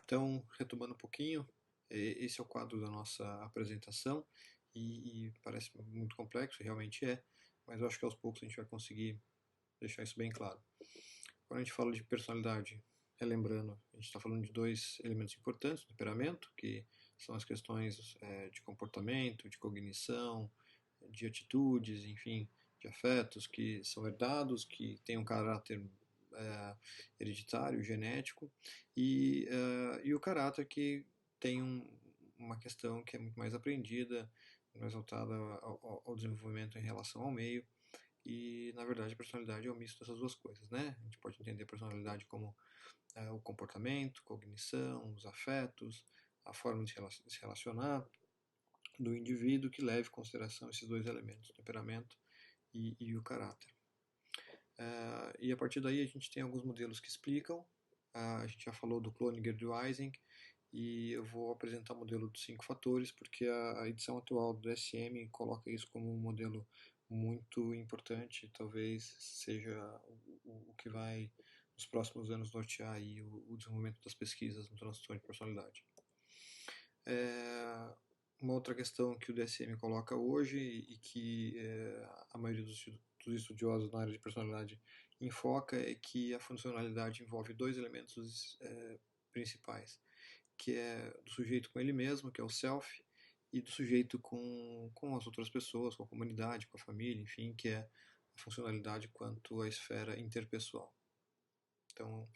Então, retomando um pouquinho, esse é o quadro da nossa apresentação e parece muito complexo, realmente é, mas eu acho que aos poucos a gente vai conseguir deixar isso bem claro. Quando a gente fala de personalidade, relembrando, a gente está falando de dois elementos importantes do temperamento, que são as questões de comportamento, de cognição, de atitudes, enfim, de afetos que são herdados, que têm um caráter hereditário, genético, e o caráter que tem uma questão que é muito mais aprendida, mais voltada ao desenvolvimento em relação ao meio, e na verdade a personalidade é o misto dessas duas coisas, né? A gente pode entender a personalidade como o comportamento, cognição, os afetos, a forma de se relacionar do indivíduo que leve em consideração esses dois elementos, o temperamento e o caráter. E a partir daí a gente tem alguns modelos que explicam. A gente já falou do Cloninger e do Eysenck, e eu vou apresentar o modelo dos 5 fatores, porque a edição atual do DSM coloca isso como um modelo muito importante, talvez seja o que vai, nos próximos anos, nortear aí o desenvolvimento das pesquisas no transtorno de personalidade. Uma outra questão que o DSM coloca hoje e que a maioria dos estudiosos na área de personalidade enfoca é que a funcionalidade envolve dois elementos principais, que é do sujeito com ele mesmo, que é o self, e do sujeito com as outras pessoas, com a comunidade, com a família, enfim, que é a funcionalidade quanto à esfera interpessoal. Então,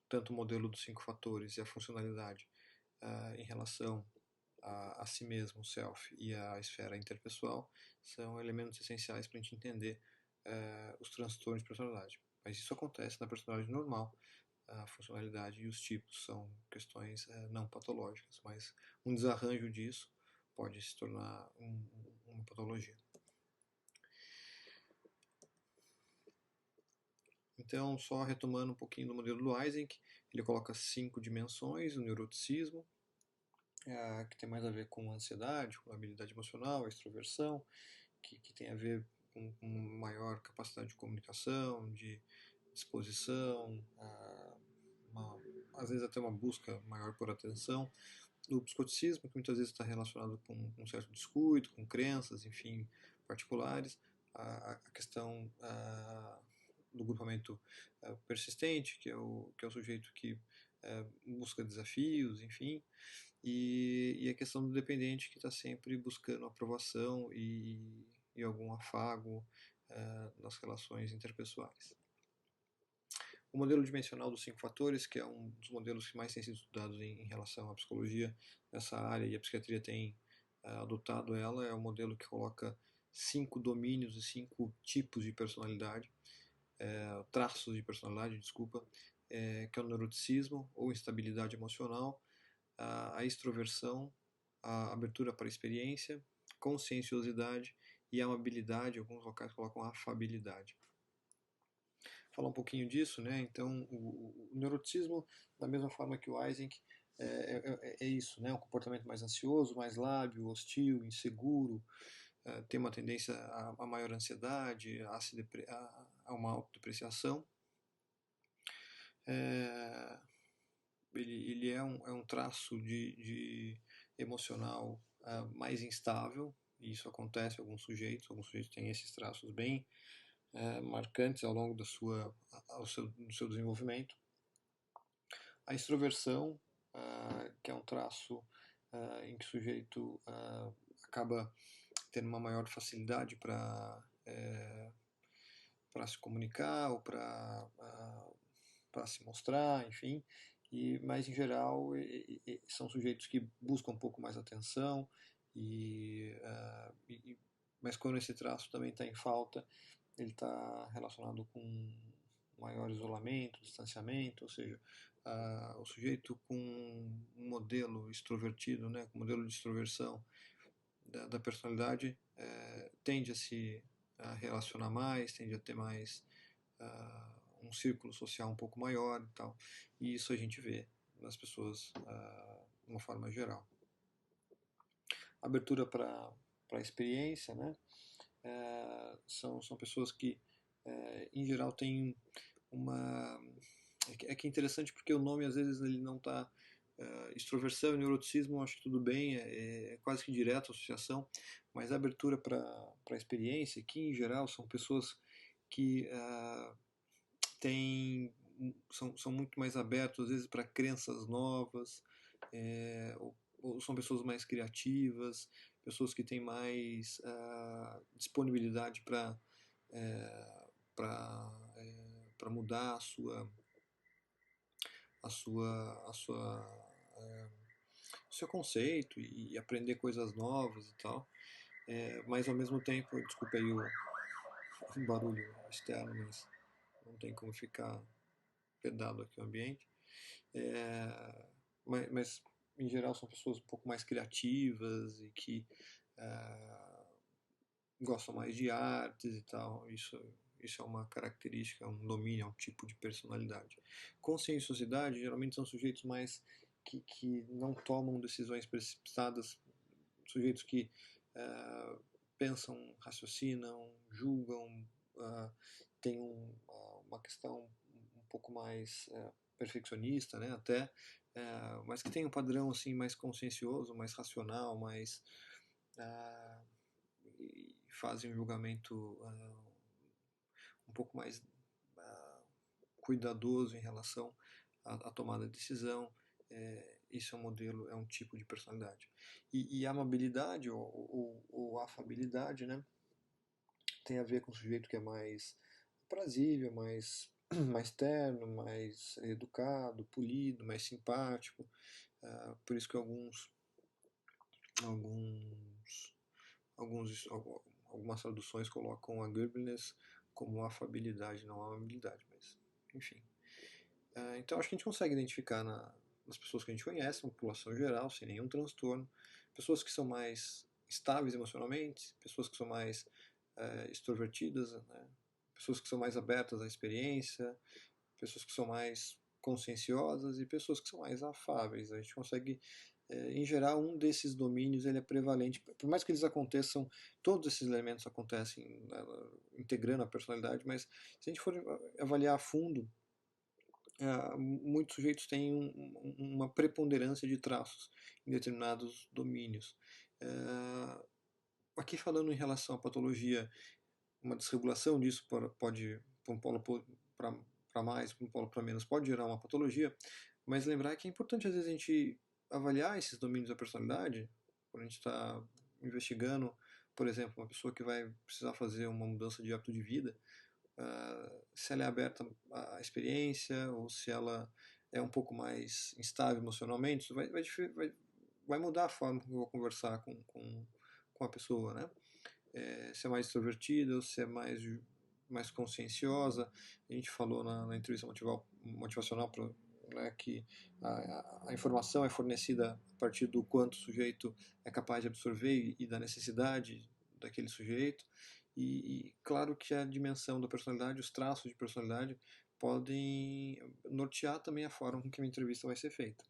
tanto o modelo dos 5 fatores e a funcionalidade em relação a si mesmo, o self, e a esfera interpessoal são elementos essenciais para a gente entender os transtornos de personalidade. Mas isso acontece na personalidade normal. A funcionalidade e os tipos são questões não patológicas, mas um desarranjo disso pode se tornar uma patologia. Então, só retomando um pouquinho do modelo do Eysenck, ele coloca 5 dimensões: o neuroticismo, que tem mais a ver com a ansiedade, com a habilidade emocional, a extroversão, que tem a ver com maior capacidade de comunicação, de disposição, às vezes até uma busca maior por atenção. O psicoticismo, que muitas vezes está relacionado com um certo descuido, com crenças, enfim, particulares. A questão do grupamento persistente, que é o sujeito que busca desafios, enfim. E a questão do dependente, que está sempre buscando aprovação e algum afago nas relações interpessoais. O modelo dimensional dos 5 fatores, que é um dos modelos que mais tem sido estudados em relação à psicologia nessa área, e a psiquiatria tem adotado ela, é um modelo que coloca 5 domínios e 5 tipos de personalidade, traços de personalidade, desculpa, que é o neuroticismo, ou instabilidade emocional, a extroversão, a abertura para a experiência, conscienciosidade e amabilidade. Alguns locais colocam afabilidade. Falar um pouquinho disso, né? Então, o neuroticismo, da mesma forma que o Eysenck, é isso, né? Um comportamento mais ansioso, mais lábil, hostil, inseguro, tem uma tendência a maior ansiedade, a uma autodepreciação. Ele é um traço de emocional mais instável, e isso acontece em alguns sujeitos têm esses traços bem marcantes ao longo do seu desenvolvimento. A extroversão, que é um traço em que o sujeito acaba tendo uma maior facilidade para se comunicar ou para se mostrar, enfim, mas em geral são sujeitos que buscam um pouco mais atenção, mas quando esse traço também está em falta, ele está relacionado com maior isolamento, distanciamento, ou seja, o sujeito com um modelo extrovertido, né, com um modelo de extroversão da personalidade, tende a se relacionar mais, tende a ter mais um círculo social um pouco maior e tal, e isso a gente vê nas pessoas de uma forma geral. Abertura para a experiência, né? São pessoas que, em geral, têm uma é interessante porque o nome às vezes ele não está extroversão e neuroticismo, acho que tudo bem, é quase que direto a associação, mas a abertura para a experiência, que em geral são pessoas que são muito mais abertos às vezes para crenças novas, ou são pessoas mais criativas, pessoas que têm mais disponibilidade para mudar a sua, a sua, o seu conceito e aprender coisas novas e tal. Mas ao mesmo tempo, desculpa aí o barulho externo, mas não tem como ficar pedado aqui o ambiente. É, mas em geral são pessoas um pouco mais criativas e que gostam mais de artes e tal. Isso é uma característica, um domínio, é um tipo de personalidade. Conscienciosidade geralmente são sujeitos mais que não tomam decisões precipitadas, sujeitos que pensam, raciocinam, julgam, têm uma questão um pouco mais perfeccionista, né, até, mas que tem um padrão assim mais consciencioso, mais racional, mais e fazem um julgamento um pouco mais cuidadoso em relação à tomada de decisão. Isso é um modelo, é um tipo de personalidade. E a amabilidade ou afabilidade, né, tem a ver com o sujeito que é mais aprazível, mais terno, mais educado, polido, mais simpático. Por isso que alguns, algumas traduções colocam a agreeableness como afabilidade, não amabilidade, mas enfim. Então acho que a gente consegue identificar nas pessoas que a gente conhece, na população geral, sem nenhum transtorno, pessoas que são mais estáveis emocionalmente, pessoas que são mais extrovertidas, né? Pessoas que são mais abertas à experiência, pessoas que são mais conscienciosas e pessoas que são mais afáveis. A gente consegue, em geral, um desses domínios ele é prevalente. Por mais que eles aconteçam, todos esses elementos acontecem integrando a personalidade, mas se a gente for avaliar a fundo, muitos sujeitos têm uma preponderância de traços em determinados domínios. Aqui falando em relação à patologia, uma desregulação disso pode, para um polo para mais, para um polo para menos, pode gerar uma patologia, mas lembrar que é importante às vezes a gente avaliar esses domínios da personalidade, quando a gente está investigando, por exemplo, uma pessoa que vai precisar fazer uma mudança de hábito de vida, se ela é aberta à experiência ou se ela é um pouco mais instável emocionalmente, isso vai mudar a forma como eu vou conversar com a pessoa, né? Se é mais extrovertida ou se é mais conscienciosa. A gente falou na entrevista motivacional né, que a informação é fornecida a partir do quanto o sujeito é capaz de absorver e da necessidade daquele sujeito. E claro que a dimensão da personalidade, os traços de personalidade, podem nortear também a forma com que a entrevista vai ser feita.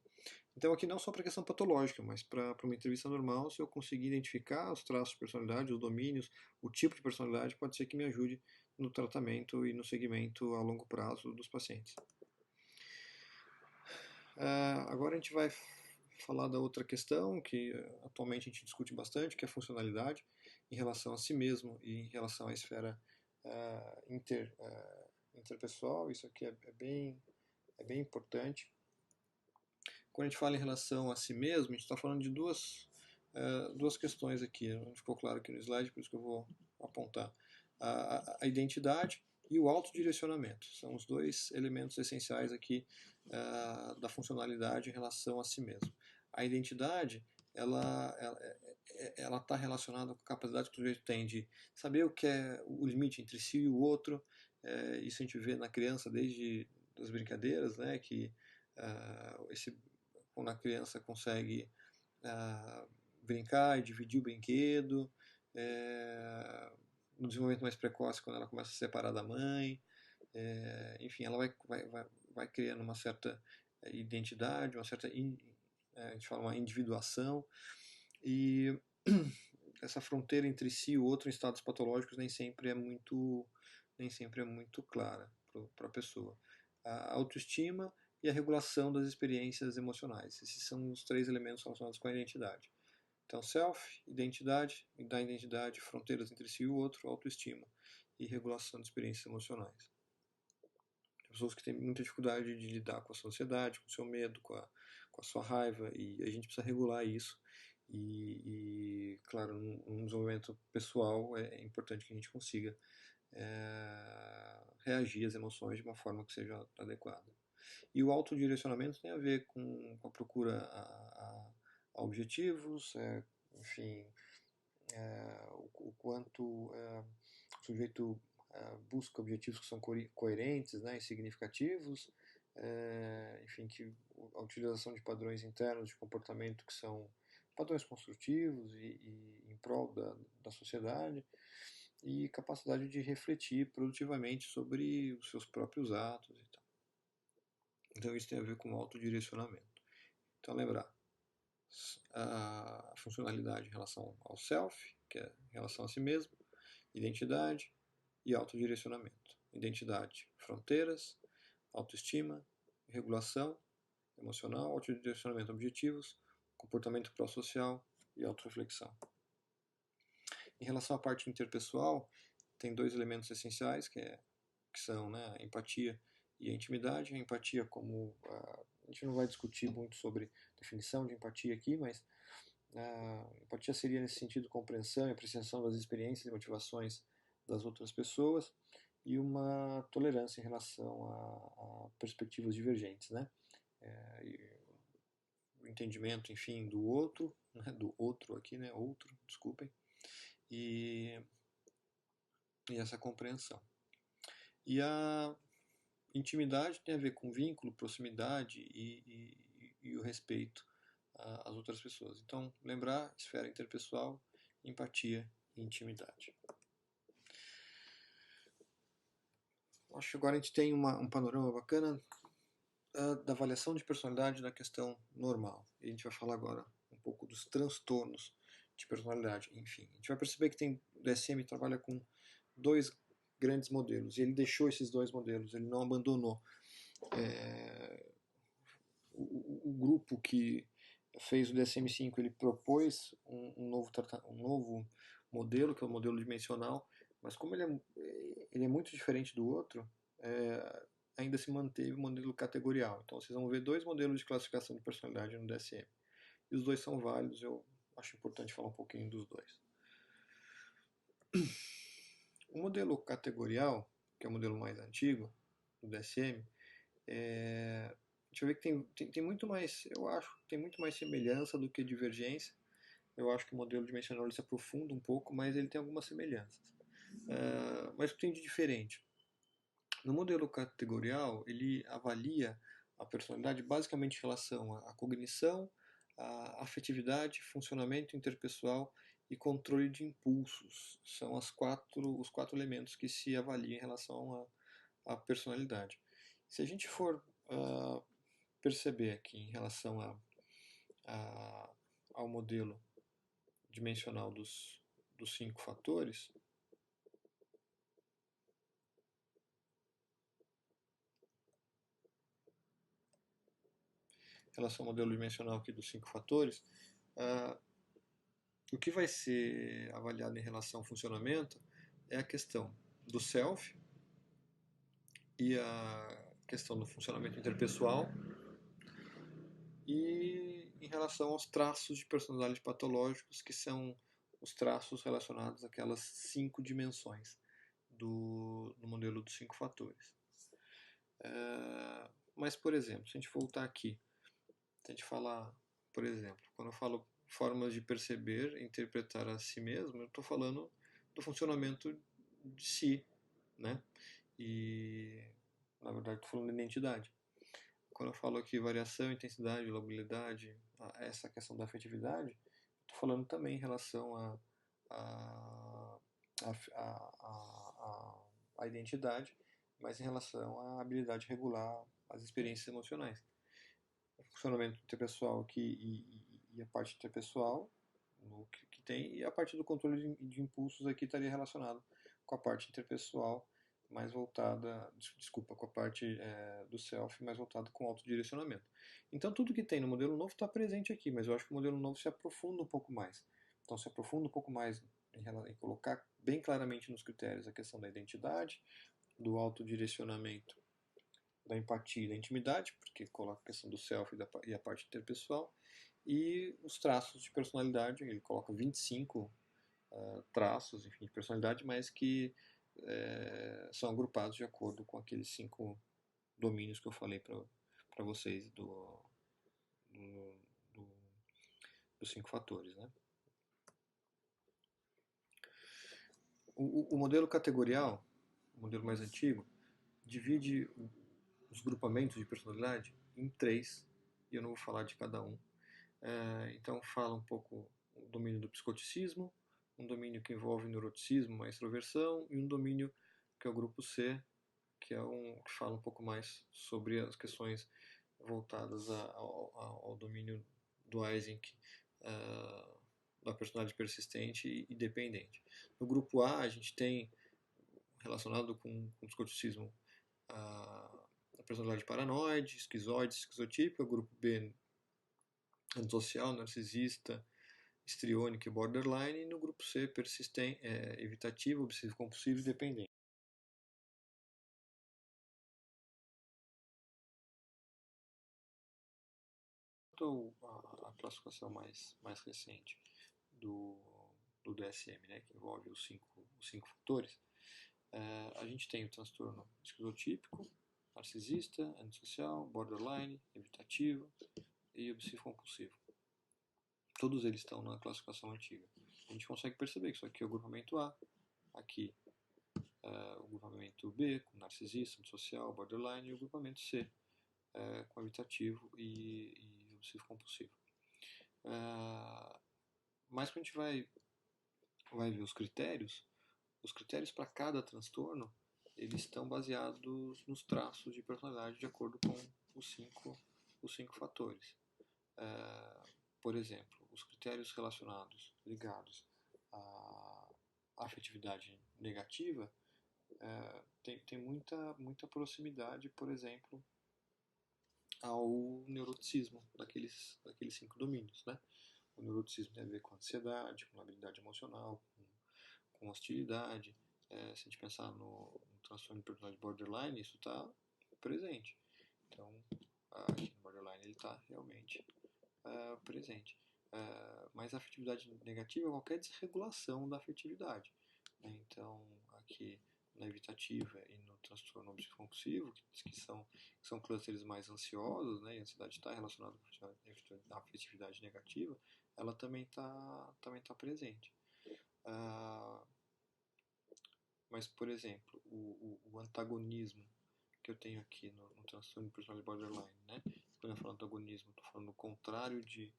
Então, aqui não só para a questão patológica, mas para uma entrevista normal, se eu conseguir identificar os traços de personalidade, os domínios, o tipo de personalidade, pode ser que me ajude no tratamento e no segmento a longo prazo dos pacientes. Agora a gente vai falar da outra questão que atualmente a gente discute bastante, que é a funcionalidade em relação a si mesmo e em relação à esfera interpessoal. Isso aqui é bem importante. Quando a gente fala em relação a si mesmo, a gente está falando de duas questões aqui. Não ficou claro aqui no slide, por isso que eu vou apontar. A identidade e o autodirecionamento. São os dois elementos essenciais aqui da funcionalidade em relação a si mesmo. A identidade, ela está relacionada com a capacidade que o sujeito tem de saber o que é o limite entre si e o outro. Isso a gente vê na criança desde as brincadeiras, né, que quando a criança consegue brincar e dividir o brinquedo, no desenvolvimento mais precoce, quando ela começa a se separar da mãe, enfim, ela vai criando uma certa identidade, uma certa, a gente fala uma individuação, e essa fronteira entre si e o outro em estados patológicos nem sempre é muito clara para a pessoa. a autoestima e a regulação das experiências emocionais. Esses são os 3 elementos relacionados com a identidade. Então, self, identidade, e da identidade, fronteiras entre si e o outro, autoestima e regulação de experiências emocionais. Pessoas que têm muita dificuldade de lidar com a sua ansiedade, com o seu medo, com a sua raiva, e a gente precisa regular isso. Claro, num desenvolvimento pessoal é importante que a gente consiga reagir às emoções de uma forma que seja adequada. E o autodirecionamento tem a ver com a procura a objetivos, enfim, o quanto o sujeito busca objetivos que são coerentes, né, e significativos, enfim, que a utilização de padrões internos de comportamento que são padrões construtivos e em prol da sociedade, e capacidade de refletir produtivamente sobre os seus próprios atos e tal. Então isso tem a ver com autodirecionamento. Então lembrar a funcionalidade em relação ao self, que é em relação a si mesmo, identidade e autodirecionamento. Identidade, fronteiras, autoestima, regulação emocional, autodirecionamento, objetivos, comportamento pró-social e autorreflexão. Em relação à parte interpessoal, tem 2 elementos essenciais que são, né, a empatia e a intimidade. A empatia, como a gente não vai discutir muito sobre definição de empatia aqui, mas a empatia seria nesse sentido compreensão e apreciação das experiências e motivações das outras pessoas e uma tolerância em relação a perspectivas divergentes, né? O entendimento, enfim, do outro, né? Do outro aqui, né? Outro, desculpem, e essa compreensão. E a intimidade tem a ver com vínculo, proximidade e o respeito às outras pessoas. Então, lembrar esfera interpessoal, empatia e intimidade. Acho que agora a gente tem um panorama bacana da avaliação de personalidade da questão normal. E a gente vai falar agora um pouco dos transtornos de personalidade. Enfim, a gente vai perceber que o DSM trabalha com 2 grandes modelos, e ele deixou esses 2 modelos, ele não abandonou. O grupo que fez o DSM-5, ele propôs um novo modelo, que é o modelo dimensional, mas como ele é muito diferente do outro, ainda se manteve o modelo categorial. Então vocês vão ver 2 modelos de classificação de personalidade no DSM. E os 2 são válidos, eu acho importante falar um pouquinho dos 2. O modelo categorial, que é o modelo mais antigo do DSM, a gente vai ver que tem muito mais, eu acho, tem muito mais semelhança do que divergência. Eu acho que o modelo dimensional ele se aprofunda um pouco, mas ele tem algumas semelhanças. Mas o que tem de diferente? No modelo categorial, ele avalia a personalidade basicamente em relação à cognição, à afetividade, funcionamento interpessoal e controle de impulsos. São os 4 elementos que se avaliam em relação à personalidade. Se a gente for perceber aqui em relação ao modelo dimensional dos 5 fatores, em relação ao modelo dimensional aqui dos 5 fatores, o que vai ser avaliado em relação ao funcionamento é a questão do self e a questão do funcionamento interpessoal, e em relação aos traços de personalidade patológicos, que são os traços relacionados àquelas 5 dimensões do modelo dos 5 fatores. Mas, por exemplo, se a gente voltar aqui, se a gente falar, por exemplo, quando eu falo formas de perceber e interpretar a si mesmo, eu estou falando do funcionamento de si, né? E, na verdade, estou falando da identidade. Quando eu falo aqui variação, intensidade, labilidade, essa questão da afetividade, estou falando também em relação à identidade, mas em relação à habilidade de regular as experiências emocionais. O funcionamento interpessoal aqui e a parte interpessoal no que tem, e a parte do controle de impulsos aqui estaria relacionado com a parte interpessoal mais voltada, desculpa, com a parte do self mais voltada com autodirecionamento. Então tudo que tem no modelo novo está presente aqui, mas eu acho que o modelo novo se aprofunda um pouco mais. Então se aprofunda um pouco mais em colocar bem claramente nos critérios a questão da identidade, do autodirecionamento, da empatia e da intimidade, porque coloca a questão do self e a parte interpessoal, e os traços de personalidade, ele coloca 25 traços, enfim, de personalidade, mas que são agrupados de acordo com aqueles 5 domínios que eu falei para vocês do, do, dos 5 fatores. Né? O modelo categorial, o modelo mais antigo, divide os grupamentos de personalidade em 3, e eu não vou falar de cada um. Então fala um pouco o domínio do psicoticismo, um domínio que envolve neuroticismo, a extroversão, e um domínio que é o grupo C, que que fala um pouco mais sobre as questões voltadas ao domínio do Eysenck, da personalidade persistente e dependente. No grupo A, a gente tem, relacionado com o psicoticismo, a personalidade paranoide, esquizoide, esquizotípica. O grupo B, antissocial, narcisista, histriônico e borderline. E no grupo C, persistente, evitativo, obsessivo compulsivo e dependente. A classificação mais recente do, do DSM, né, que envolve os cinco fatores, a gente tem o transtorno esquizotípico, narcisista, antissocial, borderline, evitativo e obsessivo compulsivo. Todos eles estão na classificação antiga. A gente consegue perceber que isso aqui é o grupamento A, aqui o grupamento B, com narcisista, antissocial, borderline, e o grupamento C, com evitativo e obsessivo compulsivo. Mas quando a gente vai ver os critérios para cada transtorno, eles estão baseados nos traços de personalidade de acordo com os cinco fatores. Por exemplo, os critérios relacionados, ligados à afetividade negativa, tem muita proximidade, por exemplo, ao neuroticismo daqueles 5 domínios. Né? O neuroticismo tem a ver com ansiedade, com labilidade emocional, com hostilidade. Se a gente pensar no transtorno de personalidade borderline, isso está presente. Então, aqui no borderline ele está realmente presente. Mas a afetividade negativa é qualquer desregulação da afetividade. Né? Então, aqui na evitativa e no transtorno obsessivo compulsivo, que são clusters mais ansiosos, né? E a ansiedade está relacionada com a afetividade negativa, ela também tá presente. Mas, por exemplo, o antagonismo que eu tenho aqui no transtorno de personalidade borderline, né? Quando eu falo antagonismo, estou falando o contrário de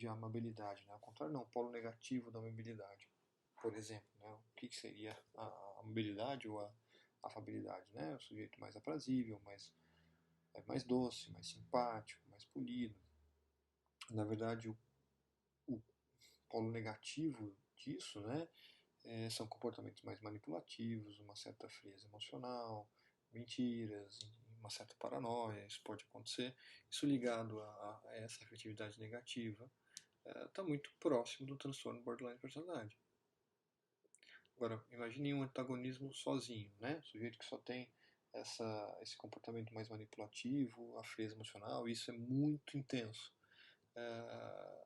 amabilidade, né? O contrário não, o polo negativo da amabilidade. Por exemplo, né? O que seria a amabilidade ou a afabilidade, né? O sujeito mais aprazível, mais doce, mais simpático, mais polido. Na verdade, o polo negativo disso, né? São comportamentos mais manipulativos, uma certa frieza emocional, mentiras, uma certa paranoia, isso pode acontecer. Isso ligado a essa afetividade negativa está muito próximo do transtorno borderline de personalidade. Agora, imagine um antagonismo sozinho, né? O sujeito que só tem esse comportamento mais manipulativo, a frieza emocional, isso é muito intenso.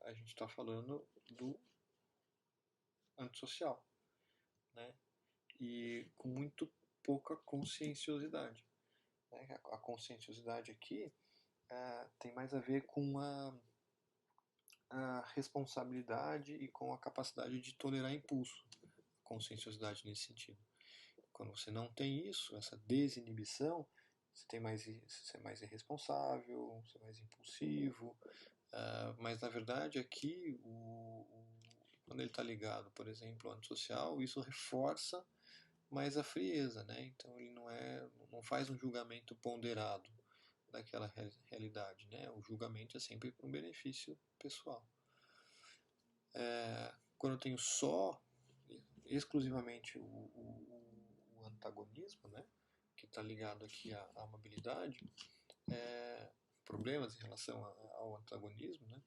A gente está falando do antissocial, né? E com muito pouca conscienciosidade. Né? A conscienciosidade aqui tem mais a ver com a responsabilidade e com a capacidade de tolerar impulso. Conscienciosidade nesse sentido. Quando você não tem isso, essa desinibição, você é mais irresponsável, você é mais impulsivo. Mas na verdade aqui, quando ele está ligado, por exemplo, ao antissocial, isso reforça mais a frieza, né? Então ele não faz um julgamento ponderado daquela realidade, né? O julgamento é sempre para um benefício pessoal. Quando eu tenho exclusivamente o antagonismo, né? que está ligado aqui à amabilidade, problemas em relação ao antagonismo, né?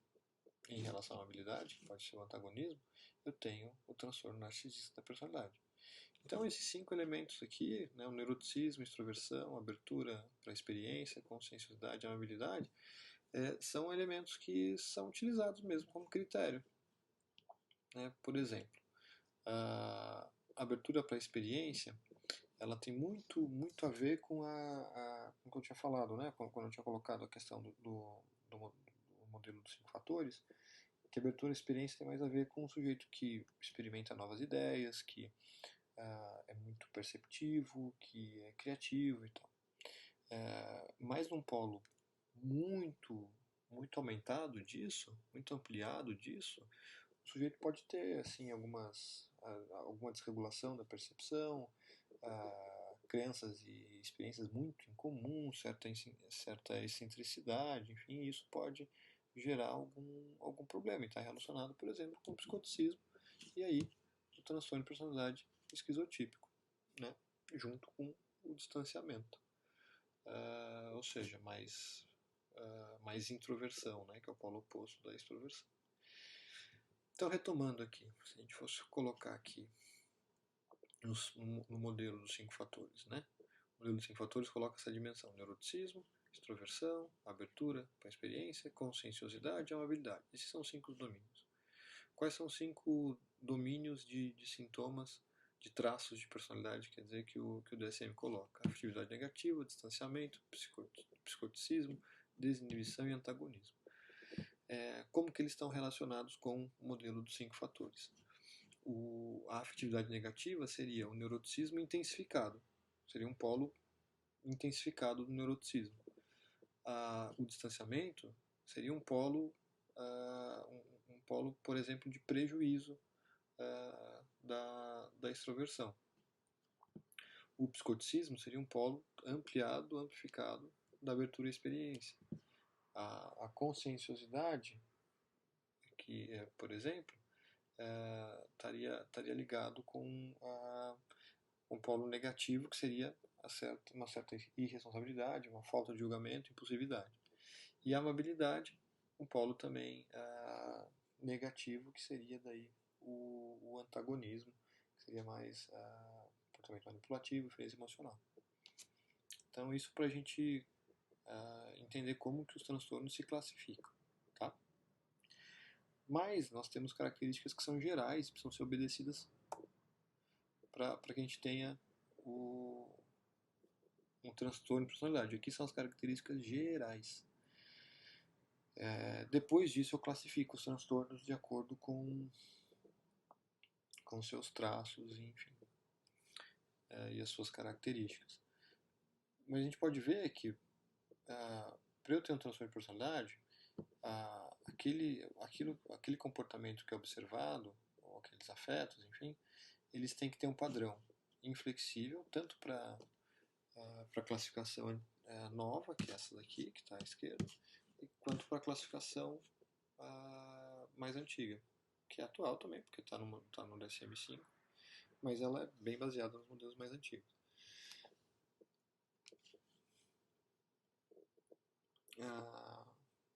Em relação à amabilidade, que pode ser o antagonismo, eu tenho o transtorno narcisista da personalidade. Então, esses 5 elementos aqui, né, o neuroticismo, extroversão, abertura para a experiência, conscienciosidade e amabilidade, são elementos que são utilizados mesmo como critério. Né? Por exemplo, a abertura para a experiência, ela tem muito a ver com com o que eu tinha falado, né? Quando eu tinha colocado a questão do modelo dos 5 fatores, que a abertura à experiência tem mais a ver com um sujeito que experimenta novas ideias, que é muito perceptivo, que é criativo e tal. Mas num polo muito aumentado disso, muito ampliado disso, o sujeito pode ter assim alguma desregulação da percepção, crenças e experiências muito incomuns, certa excentricidade, enfim, isso pode gerar algum problema e está relacionado, por exemplo, com o psicoticismo e aí o transtorno de personalidade esquizotípico, né, junto com o distanciamento, ou seja, mais introversão, né, que é o polo oposto da extroversão. Então, retomando aqui, se a gente fosse colocar aqui no modelo dos 5 fatores, né? O modelo dos 5 fatores coloca essa dimensão: neuroticismo, extroversão, abertura para a experiência, conscienciosidade e amabilidade. Esses são os 5 domínios. Quais são os 5 domínios de sintomas, de traços de personalidade, quer dizer, que o DSM coloca? Afetividade negativa, distanciamento, psicoticismo, desinibição e antagonismo. Como que eles estão relacionados com o modelo dos 5 fatores? A afetividade negativa seria o neuroticismo intensificado, seria um polo intensificado do neuroticismo. O distanciamento seria um polo, por exemplo, de prejuízo da extroversão. O psicoticismo seria um polo ampliado, amplificado da abertura à experiência. A conscienciosidade, que por exemplo, estaria ligado com um polo negativo, que seria uma certa irresponsabilidade, uma falta de julgamento, impulsividade. E a amabilidade, um polo também negativo, que seria daí o antagonismo, que seria mais comportamento manipulativo, frieza emocional. Então, isso para a gente entender como que os transtornos se classificam, tá? Mas nós temos características que são gerais, precisam ser obedecidas para que a gente tenha um transtorno de personalidade. Aqui são as características gerais. Depois disso eu classifico os transtornos de acordo com seus traços, enfim, e as suas características. Mas a gente pode ver que para eu ter um transtorno de personalidade, aquele comportamento que é observado, ou aqueles afetos, enfim, eles têm que ter um padrão inflexível, tanto para a classificação nova, que é essa daqui, que está à esquerda, quanto para a classificação mais antiga, que é atual também, porque está no DSM-5, mas ela é bem baseada nos modelos mais antigos.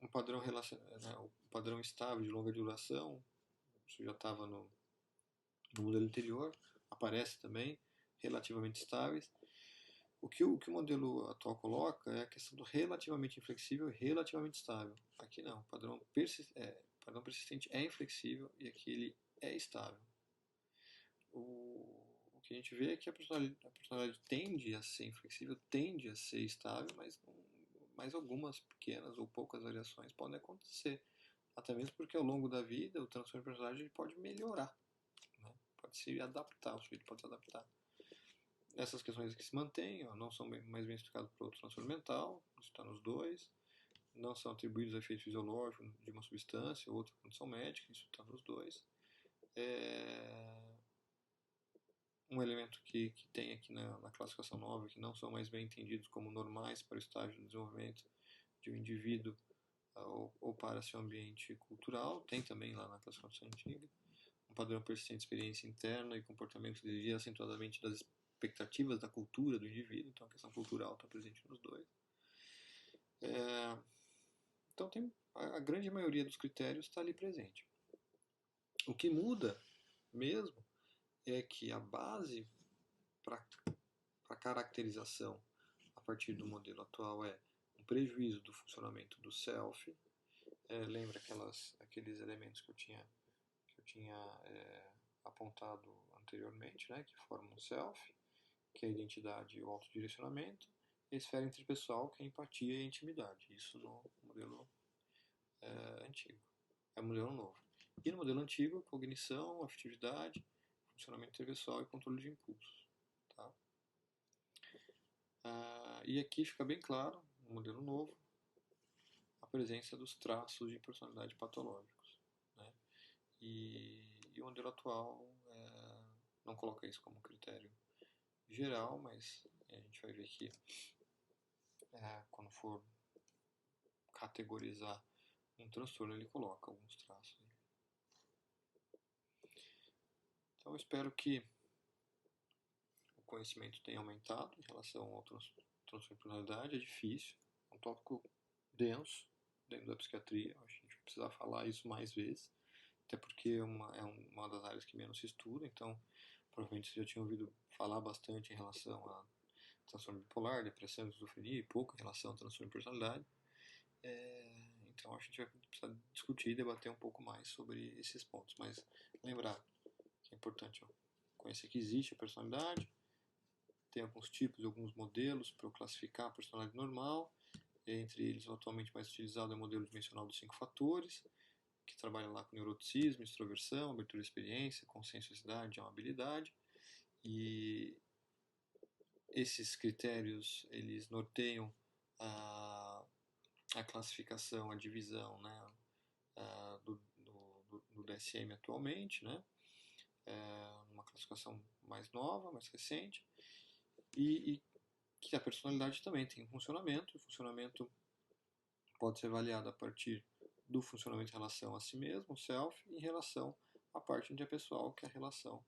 Um padrão estável de longa duração, isso já estava no modelo anterior, aparece também, relativamente estáveis. O que o modelo atual coloca é a questão do relativamente inflexível e relativamente estável. Aqui não, o padrão persistente é inflexível e aqui ele é estável. O que a gente vê é que a personalidade tende a ser inflexível, tende a ser estável, mas algumas pequenas ou poucas variações podem acontecer. Até mesmo porque ao longo da vida o transtorno de personalidade ele pode melhorar, né? Pode se adaptar, o sujeito pode se adaptar. Essas questões aqui se mantêm, não são mais bem explicadas por outro transtorno mental, isso está nos dois. Não são atribuídos a efeito fisiológico de uma substância ou outra condição médica, isso está nos dois. Um elemento que tem aqui na classificação nova, que não são mais bem entendidos como normais para o estágio de desenvolvimento de um indivíduo ou para seu ambiente cultural, tem também lá na classificação antiga. Um padrão persistente de experiência interna e comportamento que desvia acentuadamente das expectativas da cultura do indivíduo, então a questão cultural está presente nos dois. Então a grande maioria dos critérios está ali presente. O que muda mesmo é que a base para caracterização a partir do modelo atual é um prejuízo do funcionamento do self. Lembra aqueles elementos que eu tinha apontado anteriormente, né, que formam o self, que é a identidade e o autodirecionamento, e a esfera interpessoal, que é a empatia e a intimidade. Isso no modelo antigo. É o modelo novo. E no modelo antigo, cognição, afetividade, funcionamento interpessoal e controle de impulsos. Tá? E aqui fica bem claro, no modelo novo, a presença dos traços de personalidade patológicos. Né? E o modelo atual não coloca isso como critério geral, mas a gente vai ver que quando for categorizar um transtorno, ele coloca alguns traços. Então eu espero que o conhecimento tenha aumentado em relação ao transtorno de personalidade. É difícil, é um tópico denso dentro da psiquiatria. Acho que a gente vai precisar falar isso mais vezes, até porque é uma das áreas que menos se estuda, então provavelmente você já tinha ouvido falar bastante em relação a transtorno bipolar, depressão, esquizofrenia e pouco em relação ao transtorno de personalidade. Então a gente vai precisar discutir e debater um pouco mais sobre esses pontos, mas lembrar que é importante conhecer que existe a personalidade, tem alguns tipos e alguns modelos para eu classificar a personalidade normal. Entre eles, o atualmente mais utilizado é o modelo dimensional dos 5 fatores, que trabalha lá com neuroticismo, extroversão, abertura à experiência, consensuosidade e amabilidade. E esses critérios, eles norteiam a classificação, a divisão, né, do DSM atualmente, né, uma classificação mais nova, mais recente, e que a personalidade também tem funcionamento. O funcionamento pode ser avaliado a partir do funcionamento em relação a si mesmo, o self, e em relação à parte interpessoal, que é a relação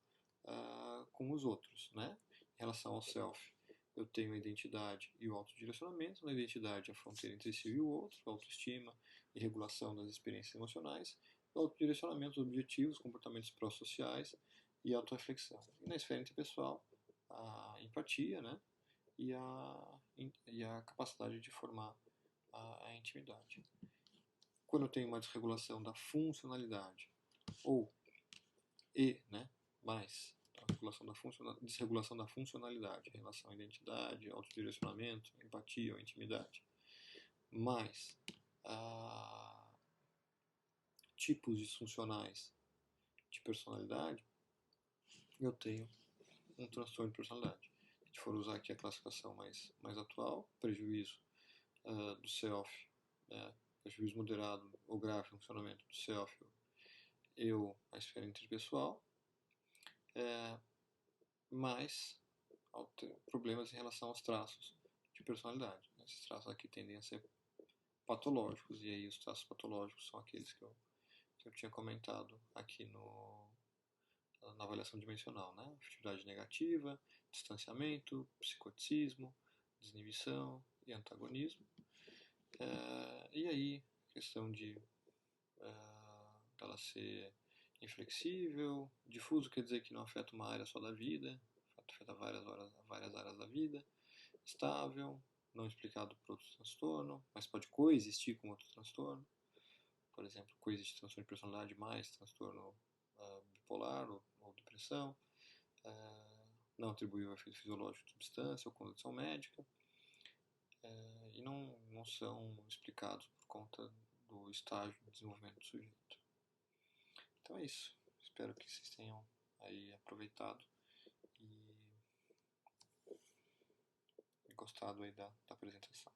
com os outros. Né? Em relação ao self, eu tenho a identidade e o autodirecionamento. Na identidade, a fronteira entre si e o outro, a autoestima e regulação das experiências emocionais, o autodirecionamento, os objetivos, comportamentos pró-sociais e a autorreflexão. E na esfera interpessoal, a empatia, né? E a capacidade de formar a intimidade. Quando eu tenho uma desregulação da funcionalidade, né, mais a desregulação da funcionalidade em relação à identidade, autodirecionamento, empatia ou intimidade, mais tipos disfuncionais de personalidade, eu tenho um transtorno de personalidade. Se a gente for usar aqui a classificação mais atual, prejuízo do self, prejuízo moderado ou grave no funcionamento do self, a esfera interpessoal, mais problemas em relação aos traços de personalidade. Esses traços aqui tendem a ser patológicos, e aí os traços patológicos são aqueles que eu tinha comentado aqui na avaliação dimensional, né? Afetividade negativa, distanciamento, psicoticismo, desinibição e antagonismo. E aí, questão de ela ser inflexível, difuso quer dizer que não afeta uma área só da vida, afeta várias áreas da vida, estável, não explicado por outro transtorno, mas pode coexistir com outro transtorno, por exemplo, coexiste transtorno de personalidade mais transtorno bipolar ou depressão, não atribuível efeito fisiológico de substância ou condição médica, e não são explicados por conta do estágio de desenvolvimento do sujeito. Então é isso. Espero que vocês tenham aí aproveitado e gostado aí da apresentação.